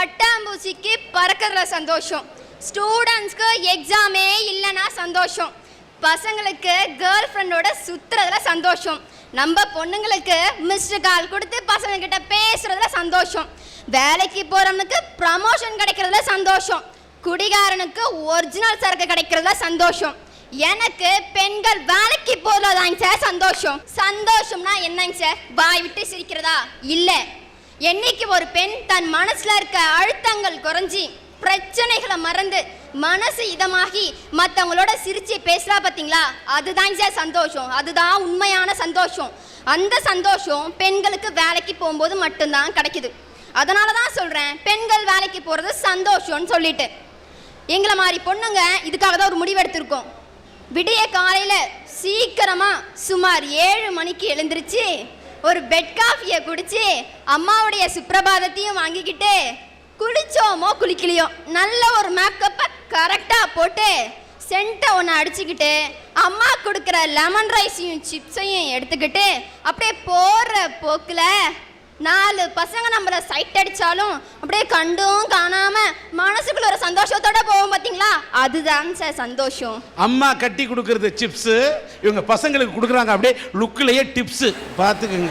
பட்டாம்பூச்சிக்கு பறக்கிறதுல சந்தோஷம், ஸ்டூடெண்ட்ஸ்க்கு எக்ஸாமே இல்லைன்னா சந்தோஷம், பசங்களுக்கு கேர்ள் ஃப்ரெண்டோட சுற்றுறதுல சந்தோஷம், நம்ம பொண்ணுங்களுக்கு மிஸ்டு கால் கொடுத்து பசங்க கிட்ட பேசுறதுல சந்தோஷம், வேலைக்கு போறவனுக்கு ப்ரமோஷன் கிடைக்கிறதுல சந்தோஷம், குடிகாரனுக்கு ஒரிஜினல் சரக்கு கிடைக்கிறதுல சந்தோஷம். எனக்கு பெண்கள் வேலைக்கு போறதாங்க சார் சந்தோஷம். சந்தோஷம்னா என்னங்க சார்? வாய் விட்டு சிரிக்கிறதா? இல்ல. என்னைக்கு ஒரு பெண் தன் மனசுல இருக்க அழுத்தங்கள் குறைஞ்சி பிரச்சனைகளை மறந்து மனசு இதமாகி மற்றவங்களோட சிரிச்சு பேசுறா பார்த்தீங்களா, அதுதான் சார் சந்தோஷம். அதுதான் உண்மையான சந்தோஷம். அந்த சந்தோஷம் பெண்களுக்கு வேலைக்கு போகும்போது மட்டும்தான் கிடைக்குது. அதனால தான் சொல்றேன் பெண்கள் வேலைக்கு போறது சந்தோஷம்னு சொல்லிட்டு. எங்களை மாதிரி பொண்ணுங்க இதுக்காக தான் ஒரு முடிவு எடுத்திருக்கோம். விடிய காலையில சீக்கிரமா சுமார் 7 மணிக்கு எழுந்திருச்சு ஒரு பெட் காஃபியை குடிச்சு அம்மாவுடைய சுப்பிரபாதத்தையும் வாங்கிக்கிட்டு குளிச்சோமோ குளிக்கலையோ நல்ல ஒரு மேக்கப்பை கரெக்டாக போட்டு சென்ட்டை ஒன்று அடிச்சுக்கிட்டு அம்மா கொடுக்குற லெமன் ரைஸையும் சிப்ஸையும் எடுத்துக்கிட்டு அப்படியே போகிற போக்கில் 4 பசங்க நம்மளை சைட் அடித்தாலும் அப்படியே கண்டும் காணாம மனசுக்குள்ள ஒரு சந்தோஷத்தோட போவோம் பார்த்தீங்களா, அதுதான் சார் சந்தோஷம். அம்மா கட்டி கொடுக்கறது சிப்ஸு, இவங்க பசங்களுக்கு கொடுக்குறாங்க அப்படியே லுக்கிலேயே டிப்ஸு. பார்த்துக்குங்க.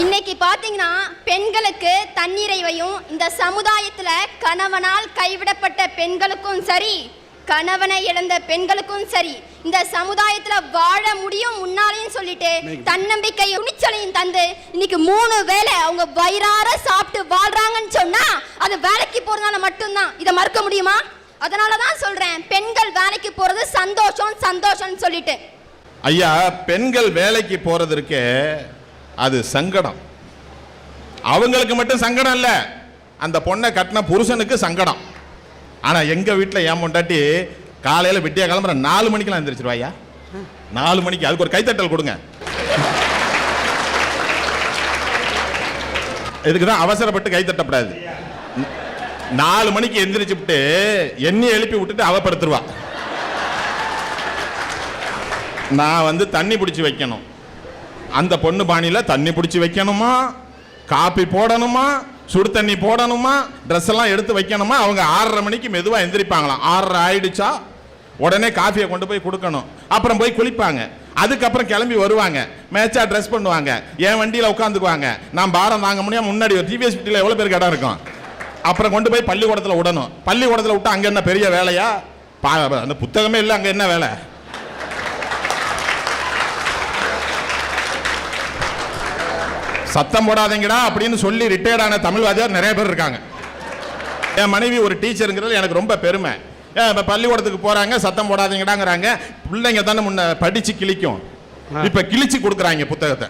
இன்னைக்கு பார்த்தீங்கன்னா பெண்களுக்கு தன்னிறைவையும் இந்த சமுதாயத்தில் கணவனால் கைவிடப்பட்ட பெண்களுக்கும் சரி, கணவனை இழந்த பெண்களுக்கும் சரி, இந்த சமுதாயத்துல வாழ முடியும் முன்னாலேயும் சொல்லிட்டு தன்னம்பிக்கையும் துணிச்சலையும் தந்து இன்னைக்கு 3 வேளை அவங்க வயிறார சாப்பிட்டு வாழ்றாங்கன்னு சொன்னா அது வேலைக்கு போறதுனால மட்டும்தான். இதை மறுக்க முடியுமா? அதனாலதான் சொல்றேன் பெண்கள் வேலைக்கு போறது சந்தோஷம் சந்தோஷம்னு சொல்லிட்டு. ஐயா, பெண்கள் வேலைக்கு போறதற்கு அது சங்கடம். அவங்களுக்கு மட்டும் சங்கடம் இல்ல, அந்த பொண்ணை கட்டின புருஷனுக்கு சங்கடம். ஆனா எங்க வீட்டில் ஏன் பொண்டாட்டி காலையில விட்டியா கிளம்புற 4 மணிக்கெல்லாம் எந்திரிச்சிருவாயா. 4 மணிக்கு அதுக்கு ஒரு கைத்தட்டல் கொடுங்க. இதுக்குதான் அவசரப்பட்டு கைத்தட்டப்படாது. 4 மணிக்கு எந்திரிச்சுட்டு எண்ணி எழுப்பி விட்டுட்டு அவப்படுத்துருவா. நான் தண்ணி பிடிச்சி வைக்கணும், அந்த பொண்ணு பாணியில தண்ணி பிடிச்சி வைக்கணுமா, காப்பி போடணுமா, சுடு தண்ணி போடணுமா, ட்ரெஸ் எல்லாம் எடுத்து வைக்கணுமா. அவங்க 6:30 மணிக்கு மெதுவாக எந்திரிப்பாங்களாம். 6:30 ஆயிடுச்சா உடனே காஃபியை கொண்டு போய் கொடுக்கணும். அப்புறம் போய் குளிப்பாங்க. அதுக்கப்புறம் கிளம்பி வருவாங்க, மேட்சா ட்ரெஸ் பண்ணுவாங்க, என் வண்டியில் உட்காந்துக்குவாங்க. நான் பாரம் தாங்க முடியாம முன்னாடி ஒரு டிவிஎஸ் வீட்டில் எவ்வளோ பேருக்கு இடம் இருக்கும். அப்புறம் கொண்டு போய் பள்ளிக்கூடத்தில் விடணும். பள்ளிக்கூடத்தில் விட்டு அங்கே என்ன பெரிய வேலையா? அந்த புத்தகமே இல்லை, அங்கே என்ன வேலை? சத்தம் போடாதீங்கடா அப்படின்னு சொல்லி ரிட்டையர்டான தமிழ்வாதியார் நிறைய பேர் இருக்காங்க. என் மனைவி ஒரு டீச்சருங்கிறது எனக்கு ரொம்ப பெருமை. இப்போ பள்ளிக்கூடத்துக்கு போறாங்க, சத்தம் போடாதீங்கடாங்கிறாங்க. பிள்ளைங்க தானே முன்ன படிச்சு கிழிக்கும், இப்ப கிழிச்சு கொடுக்குறாங்க புத்தகத்தை.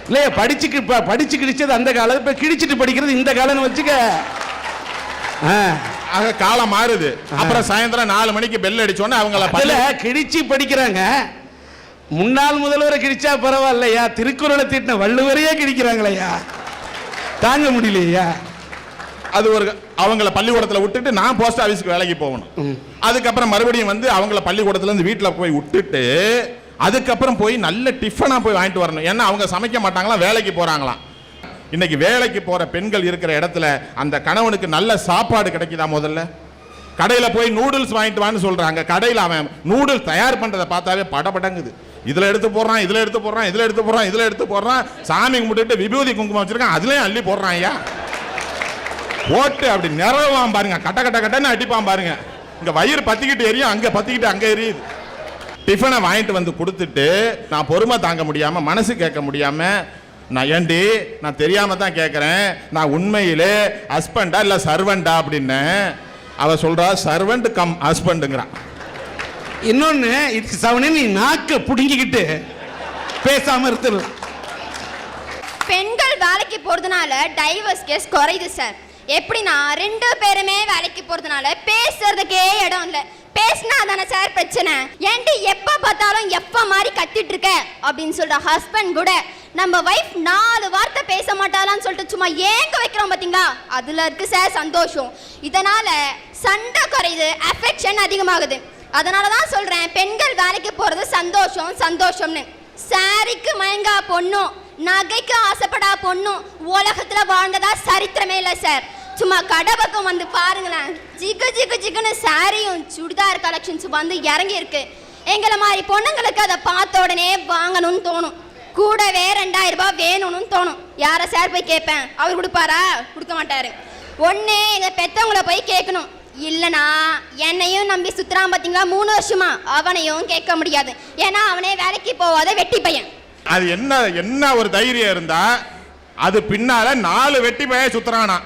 இல்லையா, படிச்சு கிழிச்சது அந்த காலம், இப்ப கிழிச்சிட்டு படிக்கிறது இந்த காலம்னு வச்சுக்க. ஆக காலம் மாறுது. அப்புறம் சாயந்தரம் 4 மணிக்கு பெல் அடிச்சோன்னே அவங்கள கிழிச்சு படிக்கிறாங்க. முன்னாள் முதல்வரை கிழிச்சா பரவாயில்லையா, திருக்குறளை தீட்டின வள்ளுவரையே கிழிக்கிறாங்களையா, தாங்க முடியலையா. அது ஒரு அவங்கள பள்ளிக்கூடத்தில் விட்டுட்டு நான் போஸ்ட் ஆஃபீஸுக்கு வேலைக்கு போகணும். அதுக்கப்புறம் மறுபடியும் அவங்க பள்ளிக்கூடத்துல இருந்து வீட்டில் போய் விட்டுட்டு அதுக்கப்புறம் போய் நல்ல டிஃபனா போய் வாங்கிட்டு வரணும். ஏன்னா அவங்க சமைக்க மாட்டாங்களாம், வேலைக்கு போறாங்களாம். இன்னைக்கு வேலைக்கு போற பெண்கள் இருக்கிற இடத்துல அந்த கணவனுக்கு நல்ல சாப்பாடு கிடைக்குதா? முதல்ல கடையில போய் நூடுல்ஸ் வாங்கிட்டு வான்னு சொல்றாங்க. கடையில் அவன் நூடுல்ஸ் தயார் பண்றதை பார்த்தாவே படபடங்குது. இதுல எடுத்து போடுறான், இதுல எடுத்து போடுறான், இதுல எடுத்து போடுறான், இதுல எடுத்து போடுறான். சாமி கும்பிட்டு விபூதி குங்குமம் வச்சிருக்கான், அதுலயும் அள்ளி போடுறான். ஐயா போட்டு அப்படி நிறவான் பாருங்க, கட்ட கட்ட கட்டன்னு அடிப்பான் பாருங்க. இங்க வயிறு பத்திக்கிட்டு எரியும், அங்க பத்திக்கிட்டு அங்க எரியுது. டிஃபனை வாங்கிட்டு கொடுத்துட்டு நான் பொறுமை தாங்க முடியாம, மனசு கேட்க முடியாம, நான் ஏண்டி நான் தெரியாம தான் கேட்கறேன், நான் உண்மையிலே ஹஸ்பண்டா இல்ல சர்வெண்டா அப்படின்னு. அவ சொல்றா சர்வெண்ட் கம் ஹஸ்பண்டுங்கிறான். இன்னொன்னு இதுக்கு சவனே நீ நாக்க புடுங்கிக்கிட்டு பேசாம இருந்துரு. பெண்கள் வேலைக்கு போறதுனால டைவர்ஸ் கேஸ் குறையுது சார். எப்படின்னா 2 பேருமே வேலைக்கு போறதுனால பேசுறதுக்கே இடம் இல்லை. பேசினா தானே சார் பிரச்சனை. ஏன்ட்டு எப்ப பார்த்தாலும் எப்ப மாதிரி கத்திட்டு இருக்க அப்படின்னு சொல்ற ஹஸ்பண்ட் கூட நம்ம வைஃப் 4 வார்த்தை பேச மாட்டாளான்னு சொல்லிட்டு சும்மா ஏங்க வைக்கிறோம் பார்த்தீங்களா, அதுல இருக்கு சார் சந்தோஷம். இதனால சண்டை குறையுது, அஃபெக்ஷன் அதிகமாகுது. அதனால தான் சொல்றேன் பெண்கள் வேலைக்கு போறது சந்தோஷம் சந்தோஷம்னு. சாரிக்கு மயங்கா பொண்ணும் நகைக்கு ஆசைப்படா பொண்ணும் உலகத்துல வாழ்ந்ததா சரித்திரமே இல்லை சார். சும்மா கடை பக்கம் வந்து பாருங்களேன், ஜிகு ஜிகு ஜிகுன்னு சாரியும் சுடிதார் கலெக்ஷன்ஸ் வந்து இறங்கி இருக்கு. எங்களை மாதிரி பொண்ணுங்களுக்கு அதை பார்த்த உடனே வாங்கணும்னு தோணும், கூடவே 2000 ரூபாய் வேணும்னு தோணும். யாரை சார் போய் கேட்பேன், அவர் கொடுப்பாரா? கொடுக்க மாட்டாரு. ஒன்று எங்கள் பெற்றவங்கள போய் கேட்கணும், இல்லைனா என்னையும் நம்பி சுத்துறான் பார்த்தீங்களா 3 வருஷமா, அவனையும் கேட்க முடியாது. ஏன்னா அவனே வேலைக்கு போவாத வெட்டி பையன். அது என்ன ஒரு தைரியம் இருந்தா அது பின்னால 4 வெட்டி பைய சுத்துறானா?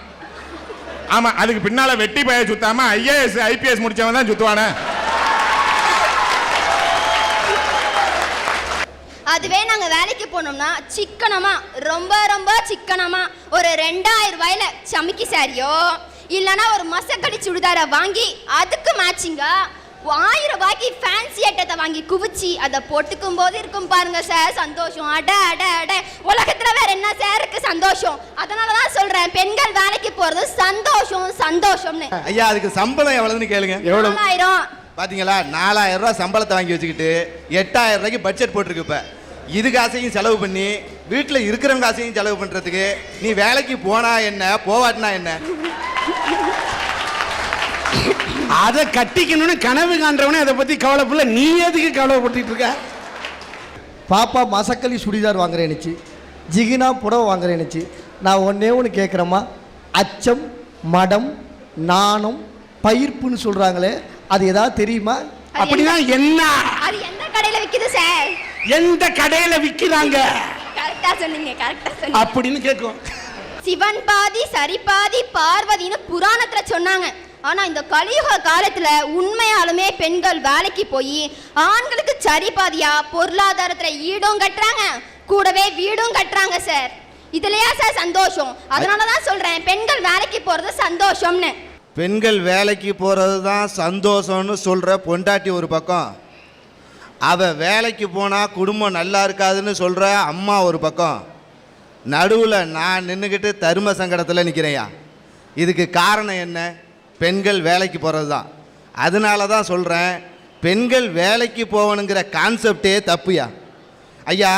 ஆமா, அதுக்கு பின்னால வெட்டி பைய சுத்தாம IAS IPS முடிச்சவன் தான் சுத்துவானே. அதுவே நாங்கள் வேலைக்கு போனோம்னா சிக்கனமா, ரொம்ப ரொம்ப சிக்கனமா ஒரு 2000 ரூபாயில சமைக்கி சாரியோ இல்லைன்னா ஒரு மசக்கடி சுடிதாரை வாங்கி அதுக்கு மேட்சிங்கா 1000 ரூபாய்க்கு ஃபேன்சி ஐட்டத்தை வாங்கி குவிச்சு அதை போட்டுக்கும் போது இருக்கும் பாருங்க சார் சந்தோஷம். அட அட அட, உலகத்துல வேற என்ன சார் இருக்கு சந்தோஷம்? அதனாலதான் சொல்றேன், பெண்கள் வேலைக்கு போறது சந்தோஷம் சந்தோஷம்னு. ஐயா, அதுக்கு சம்பளம் எவ்வளவுன்னு கேளுங்க. 4000. பாத்தீங்களா, 4000 ரூபாய் சம்பளத்தை வாங்கி வச்சுக்கிட்டு 8000 ரூபாய்க்கு பட்ஜெட் போட்டிருக்கு. இப்ப இது காசையும் செலவு பண்ணி வீட்டில் இருக்கிறவங்க காசையும் செலவு பண்றதுக்கு நீ வேலைக்கு போனா என்ன, போவாட்டினா என்ன? அதை கட்டிக்கணும்னு கனவு காண்றவனே அதை பத்தி கவலைப்படல, நீ எதுக்கு கவலைப்பட்டு இருக்க? பாப்பா மசக்களி சுடிதார் வாங்குறேன்னுச்சு, ஜிகினா புடவை வாங்குறேன்னுச்சு. நான் ஒன்று கேட்குறேம்மா, அச்சம், மடம், நாணம், பயிர்ப்புன்னு சொல்கிறாங்களே, அது ஏதாவது தெரியுமா? அப்படின்னா என்ன? அது எந்த கடையில விக்குது சார்? எந்த கடையில விக்கிறாங்க? கரெக்டா சொன்னீங்க, கரெக்டா சொன்னீங்க அப்படின்னு கேட்கும். சிவன் பாதி சரிபாதி பார்வதின்னு புராணத்துல சொன்னாங்க. ஆனா இந்த கலியுக காலத்துல உண்மையாலுமே பெண்கள் வேலைக்கு போய் ஆண்களுக்கு சரிபாதியா பொருளாதாரத்துல ஈடும் கட்டுறாங்க, கூடவே வீடும் கட்டுறாங்க சார். இதுலயா சார் சந்தோஷம்? அதனாலதான் சொல்றேன், பெண்கள் வேலைக்கு போறது சந்தோஷம்னு. பெண்கள் வேலைக்கு போறது தான் சந்தோஷம்னு சொல்ற பொண்டாட்டி ஒரு பக்கம், அவ வேலைக்கு போனா குடும்பம் நல்லா இருக்காதுன்னு சொல்ற அம்மா ஒரு பக்கம், நடுவில் நான் நின்றுக்கிட்டு தர்ம சங்கடத்தில் நிற்கிறேயா. இதுக்கு காரணம் என்ன? பெண்கள் வேலைக்கு போகிறது தான். அதனால தான் சொல்கிறேன், பெண்கள் வேலைக்கு போகணுங்கிற கான்செப்டே தப்புயா. ஐயா,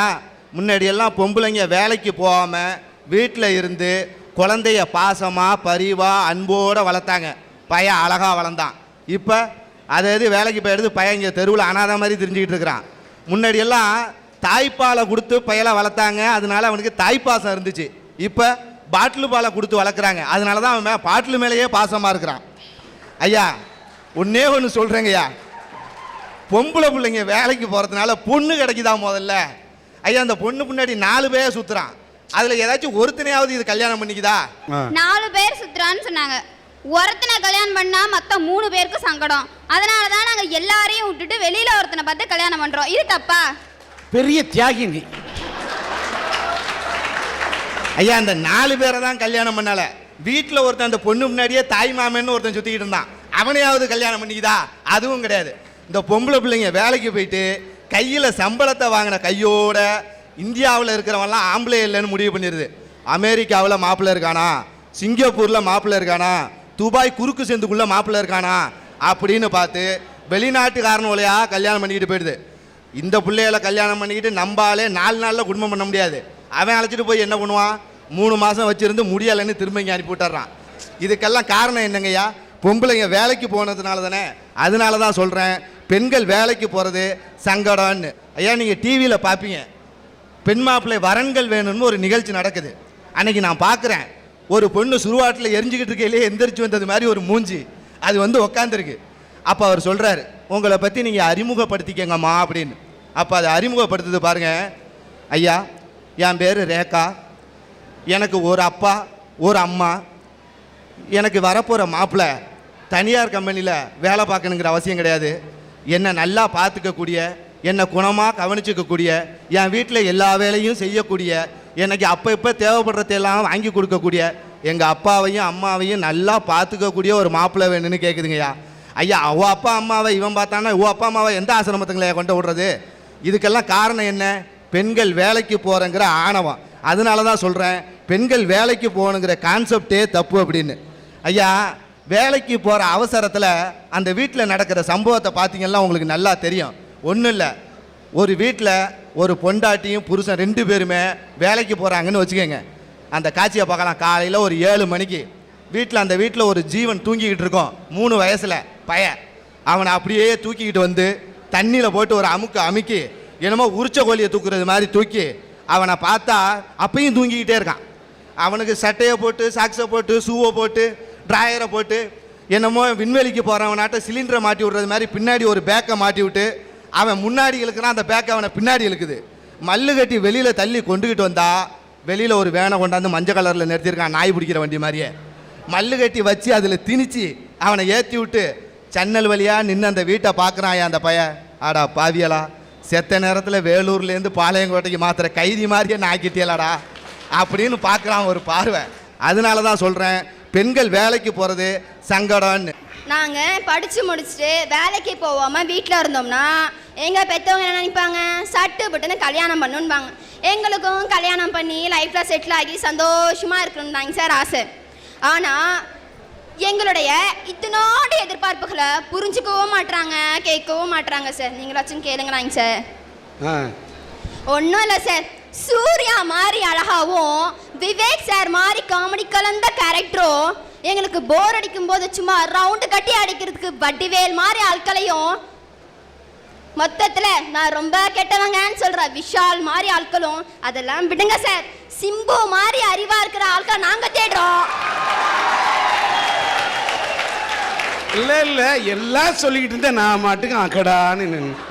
முன்னாடியெல்லாம் பொம்பளைங்க வேலைக்கு போகாமல் வீட்டில் இருந்து குழந்தைய பாசமாக பரிவாக அன்போடு வளர்த்தாங்க, பையன் அழகாக வளர்ந்தான். இப்போ அதை வேலைக்கு போயிடுது, பையன் இங்கே தெருவில் அனாதை மாதிரி தெரிஞ்சுக்கிட்டு இருக்கிறான். முன்னாடியெல்லாம் தாய்ப்பாலை கொடுத்து பையலை வளர்த்தாங்க, அதனால அவனுக்கு தாய்ப்பாசம் இருந்துச்சு. இப்போ பாட்டில் பாலை கொடுத்து வளர்க்குறாங்க, அதனால தான் அவன் பாட்டில் மேலேயே பாசமாக இருக்கிறான். ஐயா, ஒன்றே ஒன்று சொல்கிறேங்கய்யா, பொம்பளை பிள்ளைங்க வேலைக்கு போகிறதுனால பொண்ணு கிடைக்குதா முதல்ல? ஐயா, அந்த பொண்ணு முன்னாடி 4 பேர் சுற்றுறான், அதில் ஏதாச்சும் ஒருத்தனையாவது இது கல்யாணம் பண்ணிக்குதா? 4 பேர் சுற்றுறான்னு சொன்னாங்க, ஒருத்தனை கல்யாணம் பண்ணால் மற்ற 3 பேருக்கு சங்கடம். அதனால தான் நாங்கள் எல்லாரையும் விட்டுட்டு வெளியில் ஒருத்தனை பார்த்து கல்யாணம் பண்ணுறோம். இது தப்பா? பெரிய தியாகி நீ. ஐயா, அந்த 4 பேரை தான் கல்யாணம் பண்ணல, வீட்டில் ஒருத்தன் அந்த பொண்ணு முன்னாடியே தாய் மாமன்னு ஒருத்தன் சுற்றிக்கிட்டு இருந்தான், அவனையாவது கல்யாணம் பண்ணிக்குதா? அதுவும் கிடையாது. இந்த பொம்பளை பிள்ளைங்க வேலைக்கு போயிட்டு கையில் சம்பளத்தை வாங்கின கையோட இந்தியாவில் இருக்கிறவன்லாம் ஆம்பளை இல்லைன்னு முடிவு பண்ணிடுது. அமெரிக்காவில் மாப்பிள்ளை இருக்கானா, சிங்கப்பூரில் மாப்பிள்ளை இருக்கானா, துபாய் குறுக்கு செந்துக்குள்ளே மாப்பிள்ளை இருக்கானா அப்படின்னு பார்த்து வெளிநாட்டுக்காரனோலையா கல்யாணம் பண்ணிக்கிட்டு போயிடுது. இந்த பிள்ளைகளை கல்யாணம் பண்ணிக்கிட்டு நம்பாலே 4 நாளில் குடும்பம் பண்ண முடியாது. அவன் அழைச்சிட்டு போய் என்ன பண்ணுவான், 3 மாதம் வச்சுருந்து முடியலைன்னு திரும்ப இங்கே அனுப்பி விட்டுறான். இதுக்கெல்லாம் காரணம் என்னங்கய்யா? பொம்பளைங்க வேலைக்கு போனதுனால தானே. அதனால தான் சொல்கிறேன், பெண்கள் வேலைக்கு போகிறது சங்கடம்னு. ஐயா, நீங்கள் டிவியில் பார்ப்பீங்க, பெண் மாப்பிள்ளை வரன்கள் வேணும்னு ஒரு நிகழ்ச்சி நடக்குது. அன்னைக்கு நான் பார்க்குறேன், ஒரு பொண்ணு சுருவாட்டில் எரிஞ்சிக்கிட்டு இருக்கையிலே எந்திரிச்சு வந்தது மாதிரி ஒரு மூஞ்சி அது உக்காந்துருக்கு. அப்போ அவர் சொல்கிறாரு, உங்களை பற்றி நீங்கள் அறிமுகப்படுத்திக்கங்கம்மா அப்படின்னு. அப்போ அதை அறிமுகப்படுத்துது பாருங்க. ஐயா, என் பேர் ரேகா, எனக்கு ஒரு அப்பா ஒரு அம்மா, எனக்கு வரப்போகிற மாப்பிள்ளை தனியார் கம்பெனியில் வேலை பார்க்கணுங்கிற அவசியம் கிடையாது, என்னை நல்லா பார்த்துக்கக்கூடிய, என்னை குணமாக கவனிச்சிக்கக்கூடிய, என் வீட்டில் எல்லா வேலையும் செய்யக்கூடிய, எனக்கு அப்போ இப்போ தேவைப்படுறதெல்லாம் வாங்கி கொடுக்கக்கூடிய, எங்கள் அப்பாவையும் அம்மாவையும் நல்லா பார்த்துக்கக்கூடிய ஒரு மாப்பிள்ளை வேணும்னு கேட்குதுங்கய்யா. ஐயா, அவ அப்பா அம்மாவை இவன் பார்த்தானா ஓ அப்பா அம்மாவை எந்த ஆசிரமத்துங்களே கொண்டு விடுறது? இதுக்கெல்லாம் காரணம் என்ன? பெண்கள் வேலைக்கு போகிறங்கிற ஆணவம். அதனால தான் சொல்கிறேன், பெண்கள் வேலைக்கு போகணுங்கிற கான்செப்டே தப்பு அப்படின்னு. ஐயா, வேலைக்கு போகிற அவசரத்தில் அந்த வீட்டில் நடக்கிற சம்பவத்தை பார்த்தீங்கன்னா உங்களுக்கு நல்லா தெரியும். ஒன்றும் இல்லை, ஒரு வீட்டில் ஒரு பொண்டாட்டியும் புருஷன் 2 பேருமே வேலைக்கு போகிறாங்கன்னு வச்சுக்கோங்க. அந்த காட்சியை பார்க்கலாம். காலையில் ஒரு 7 மணிக்கு அந்த வீட்டில் ஒரு ஜீவன் தூங்கிக்கிட்டு இருக்கோம். 3 வயசில் பையன். அவனை அப்படியே தூக்கிக்கிட்டு வந்து தண்ணியில் போட்டு ஒரு அமுக்கி என்னமோ உரிச்ச கோழியை தூக்குறது மாதிரி தூக்கி அவனை பார்த்தா அப்பையும் தூங்கிக்கிட்டே இருக்கான். அவனுக்கு சட்டையை போட்டு, சாக்ஸை போட்டு, ஷூவை போட்டு, ட்ராயரை போட்டு, என்னமோ விண்வெளிக்கு போகிறவனாட்ட சிலிண்டரை மாட்டி விட்றது மாதிரி பின்னாடி ஒரு பேக்கை மாட்டி விட்டு அவன் முன்னாடி இழுக்கிறான். அந்த பேக்கை அவனை பின்னாடி இழுக்குது. மல்லு கட்டி வெளியில் தள்ளி கொண்டுக்கிட்டு வந்தா வெளியில் ஒரு வேனை கொண்டாந்து மஞ்சள் கலரில் நிறுத்தியிருக்கான், நாய் பிடிக்கிற வண்டி மாதிரியே. மல்லு கட்டி வச்சு அதில் திணிச்சு அவனை ஏற்றி விட்டு ஜன்னல் வழியாக நின்று அந்த வீட்டை பார்க்குறான். அந்த பையன், ஆடா பாவியலா, செத்த நேரத்தில் வேலூர்லேருந்து பாளையங்கோட்டைக்கு மாத்திர கைதி மாதிரியே நாக்கிட்டியலாடா அப்படின்னு பார்க்குறான் ஒரு பார்வை. அதனால தான் சொல்கிறேன், பெண்கள் வேலைக்கு போகிறது சங்கடம்னு. நாங்கள் படித்து முடிச்சுட்டு வேலைக்கு போகாமல் வீட்டில் இருந்தோம்னா எங்கள் பெற்றவங்க என்ன நினைப்பாங்க, சட்டு பட்டுன்னு கல்யாணம் பண்ணுன்பாங்க. எங்களுக்கும் கல்யாணம் பண்ணி லைஃப்பில் செட்டில் ஆகி சந்தோஷமாக இருக்கணும் தாங்க சார் ஆசை. ஆனால் எங்களுடைய இத்தனோட எதிர்பார்ப்புகளை புரிஞ்சுக்கவும் மாட்டுறாங்க, கேட்கவும் மாட்டுறாங்க சார். நீங்களாச்சும் கேளுங்களாங்க சார். ஒன்றும் இல்லை சார், சூர்யா மாதிரி அழகாவும் விவேக் சார் மாதிரி காமெடி கலந்த கேரக்டரும் எங்களுக்கு போர் அடிக்கும் போது சும்மா ரவுண்டு கட்டி அடிக்கிறதுக்கு வட்டிவேல் மாதிரி ஆட்களையும், மொத்தத்தில் நான் ரொம்ப கெட்டவங்கன்னு சொல்கிற விஷால் மாதிரி ஆட்களும் அதெல்லாம் விடுங்க சார். சிம்பு மாதிரி அறிவாக இருக்கிற ஆட்களை நாங்கள் தேடுறோம். இல்ல எல்லாம் சொல்லிக்கிட்டு இருந்தேன், நான் மாட்டுக்கு அக்கடான்னு நின்று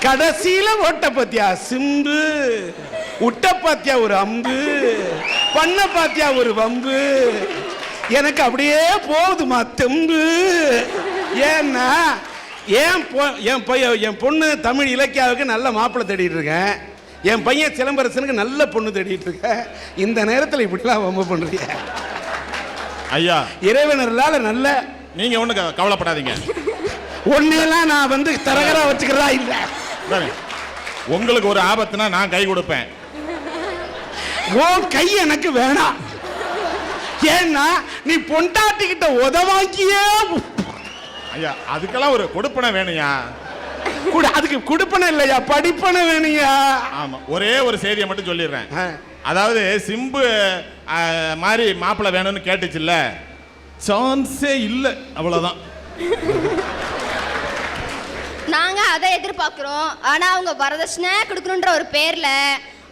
கடைசியில ஓட்ட பாத்தியா சிம்பு, உட்ட பாத்தியா ஒரு அம்பு, பண்ண பாத்தியா ஒரு வம்பு, எனக்கு அப்படியே போகுதுமா தெம்பு. ஏன்னா என் பொண்ணு தமிழ் இலக்கியாவுக்கு நல்ல மாப்பிள்ளை தேடிட்டு இருக்கேன், என் பையன் சிலம்பரசனுக்கு நல்ல பொண்ணு தேடிட்டு இருக்கேன். இந்த நேரத்தில் இப்படிலாம் வம்பு பண்றீங்க ஐயா. இறைவனர்களால நல்ல, நீங்க ஒண்ணு கவலைப்படாதீங்க. ஒன்னெல்லாம் நான் வந்து தரகரா வச்சுக்கிறதா இல்ல. உங்களுக்கு ஒரு ஆபத்துனா நான் கை கொடுப்பேன். ஓ கை எனக்கு வேணாம். ஏன்னா நீ பொண்டாட்டிக்கிட்ட உதவாக்கியே. ஐயா அதுக்கெல்லாம் ஒரு கொடுப்பனை வேணுயா. அதுக்கு கொடுப்பனை இல்லையா, படிப்பனை வேணுயா. ஆமா, ஒரே ஒரு செய்தியை மட்டும் சொல்லிடுறேன். அதாவது சிம்பு மாதிரி மாப்பிள்ளை வேணும்னு கேட்டுச்சுல்ல, சான்ஸே இல்லை, அவ்வளவுதான். நாங்க அதை எதிர்பார்க்கிறோம். ஆனா அவங்க வரதட்சணை கொடுக்கணுன்ற ஒரு பேர்ல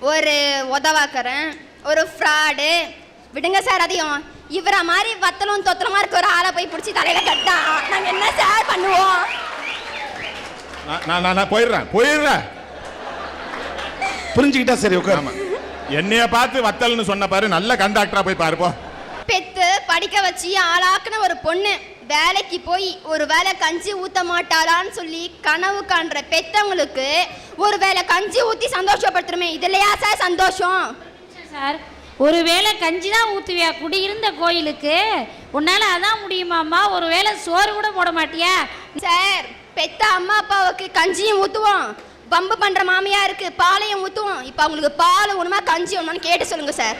ஒரு உதவாக்கறேன், ஒரு ஃப்ராடு, விடுங்க சார். அதையும் இவரை மாதிரி வத்தலும் தொத்தலமா இருக்க ஒரு ஆளை போய் பிடிச்சி தலையில கட்டா நாங்க என்ன சார் பண்ணுவோம்? நான் போயிடுறேன். புரிஞ்சுக்கிட்டா சரி. உட்கார். என்னைய பார்த்து வத்தல்னு சொன்ன பாரு, நல்ல கண்டாக்டரா போய் பாருப்போ. பெத்து படிக்க வச்சு ஆளாக்குன ஒரு பொண்ணு வேலைக்கு போய் ஒரு வேளை கஞ்சி ஊத்த மாட்டாளான்னு சொல்லி கனவு காண்ற பெத்தவங்களுக்கு ஒரு வேளை கஞ்சி ஊத்தி சந்தோஷப்படுத்துறமே, இது இல்லையா சார் சந்தோஷம்? சார் ஒரு வேளை கஞ்சி தான் ஊற்றுவியா குடியிருந்த கோயிலுக்கு? உன்னால அதான் முடியுமாம்மா? ஒரு வேளை சோறு கூட போட மாட்டியா? சார் பெத்த அம்மா அப்பாவுக்கு கஞ்சியும் ஊற்றுவோம், பம்பு பண்ணுற மாமியாருக்கு பாலையும் ஊற்றுவோம். இப்போ அவங்களுக்கு பால் ஒன்றுமா கஞ்சி ஒன்றுமான்னு கேட்டு சொல்லுங்க சார்.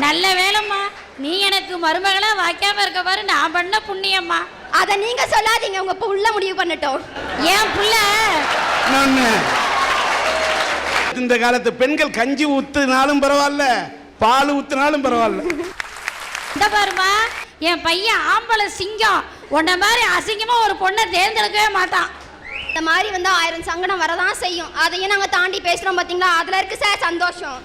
நல்ல வேலைம்மா, நீ எனக்கு மருமகளா வாய்க்காம இருக்க பாரு, நான் பண்ண புண்ணியம்மா. அதை நீங்க சொல்லாதீங்க, உங்க புள்ள முடிவு பண்ணட்டும். ஏன் புள்ள? இந்த காலத்து பெண்கள் கஞ்சி ஊத்துனாலும் பரவாயில்ல, பால் ஊத்துனாலும் பரவாயில்ல. இந்த பாருமா, என் பையன் ஆம்பளை சிங்கம், உன்ன மாதிரி அசிங்கமா ஒரு பொண்ணை தேர்ந்தெடுக்கவே மாட்டான். இந்த மாதிரி வந்து 1000 சங்கடம் வரதான் செய்யும். அதையும் நாங்கள் தாண்டி பேசுகிறோம் பார்த்தீங்களா, அதில் இருக்கு சார் சந்தோஷம்.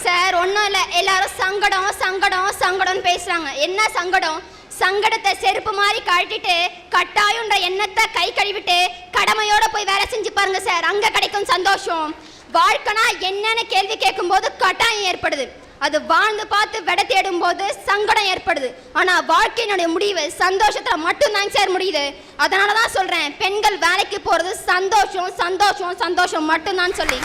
சார் ஒன்றும் இல்லை, எல்லாரும் சங்கடம் சங்கடம் சங்கடம்னு பேசுகிறாங்க. என்ன சங்கடம்? சங்கடத்தை செருப்பு மாதிரி கழட்டிட்டு கட்டாயன்ற எண்ணத்தை கை கழுவிட்டு கடமையோட போய் வேலை செஞ்சு பாருங்க சார், அங்கே கிடைக்கும் சந்தோஷம். வாழ்க்கைனா என்னன்னு கேள்வி கேட்கும் போது கட்டாயம் ஏற்படுது, அது வாழ்ந்து பார்த்து விட தேடும் போது சங்கடம் ஏற்படுது. ஆனா வாழ்க்கையினுடைய முடிவு சந்தோஷத்துல மட்டும்தான் சார் முடியுது. அதனாலதான் சொல்றேன், பெண்கள் வேலைக்கு போறது சந்தோஷம் சந்தோஷம் சந்தோஷம் மட்டும்தான் சொல்லி